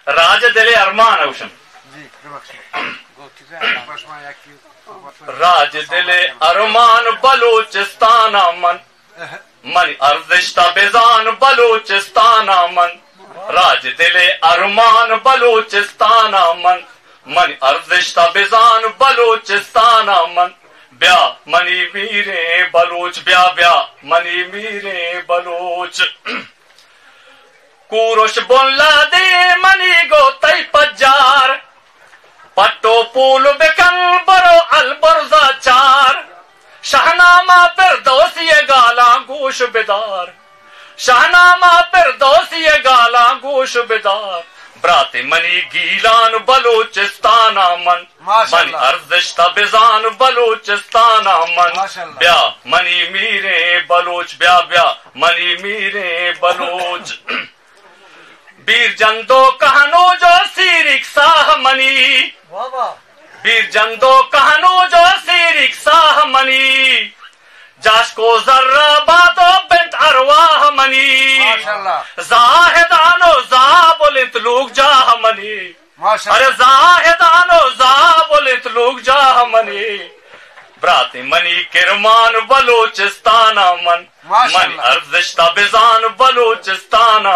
راج دل ارمان اوشم راج دل ارمان بلوچستان من ارزشتہ بزان بلوچستان راج دل ارمان بلوچستان من ارزشتہ بزان بلوچستان بیا منی میرے بلوچ بیا منی میرے بلوچ کوروش بولا دے منی گو تئی پجار پٹو پول بکن برو البرزا چار شہنامہ پردوسی گالا گوش بدار شہنامہ پردوسی گالا گوش بدار برات منی گیلان بلوچستان من ارزشتہ بزان بلوچستان بیا منی میرے بلوچ بیا منی میرے بلوچ بیر جندو کہنو جو سیرک ساہ منی بیر جندو کہنو جو سیرک ساہ منی جاش کو ذرہ بادو بنت ارواح منی زاہدانو زابلت لوگ جاہ منی ارے زاہدانو زابلت لوگ جاہ منی برات منی کرمان بلوچستان من ارزشتہ بزان بلوچستان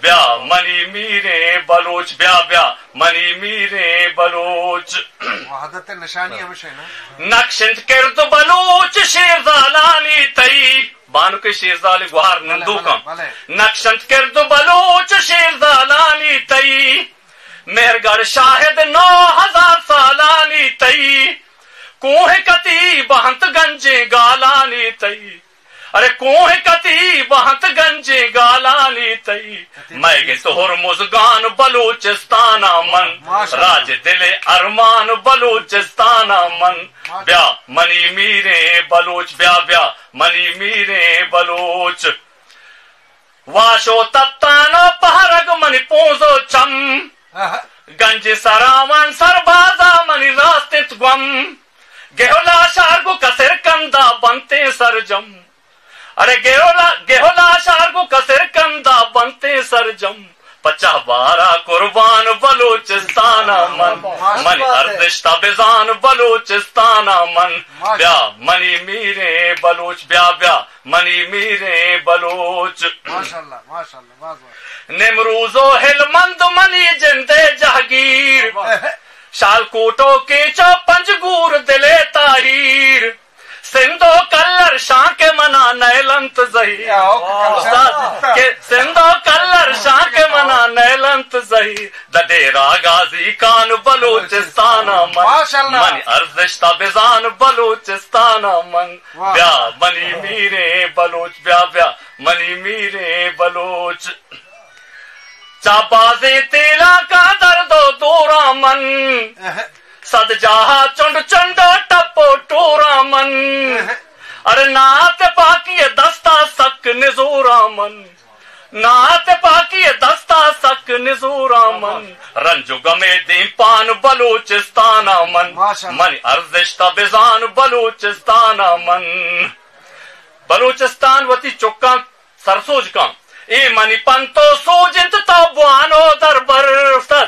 بیا منی میرے بلوچ بیا منی میرے بلوچ وحدت نشانی ہمیشہ نقشند کرد بلوچ شیر زالانی تئی بانو کے شیر زالی گوہار نندو کم نقشند کرد بلوچ شیر زالانی تئی مہرگڑھ شاہد 9000 سالانی تئی کوہ کتی بہنت گنجے گالانی تئی ارے کوہ کتی بہنت گنجے گالانی تئی میں گے توہر مزگان بلوچستان من راج دل ارمان بلوچستان من بیا منی میرے بلوچ بیا منی میرے بلوچ واشو تتانو پہرگ منی پونزو چم گنج سرامان سربازا منی راستت گم گہولا شارگو کسر کندا بنتے سرجم ارے گہولا شارگو کسر کندا بنتے سرجم 50-12 قربان بلوچستان من ارزشتہ بزان بلوچستان بیا منی میرے بلوچ بیا منی میرے بلوچ نمروزو ہلمند منی جندے جہگیر شال کوٹو کے چوپنج گور دلے تاہیر سندھو کلر شاہ کے منا نیلنت زہیر سندھو کلر شاہ کے منا نیلنت زہیر دڈیرا غازی کان بلوچستان من ارزشتہ بزان بلوچستان بیا منی میرے بلوچ بیا منی میرے بلوچ چابازے تیلا کا درد و دورا من سد جہا چنڈ چنڈو ٹپو ٹورا من ارے نات پاکی دستا سک نزورا من نات پاکی دستا سک نزورا من رنجو گمے دین پان بلوچستان من ارزشتہ بزان بلوچستان بلوچستان وتی چکا سرسوج کا اے منی پنتو سوجنت تو بوانو دربر استاد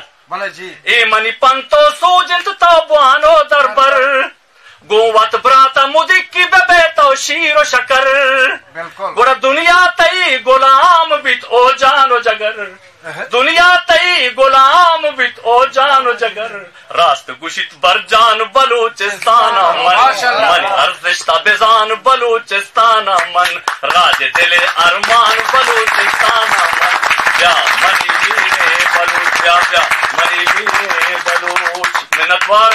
اے منی پنتو سوجنت تو بوانو دربر گووت براتا مدکی بے تو شیر و شکر گوڑا دنیا تئی غلام بیت او جان و جگر دنیا تئی غلام بیت او جان و جگر راست گوشت بر جان بلوچستان من ارزشتہ بزان بلوچستان راج دل ارمان بلوچستان بیا منی میرے بلوچ بیا منی میرے بلوچ منتوار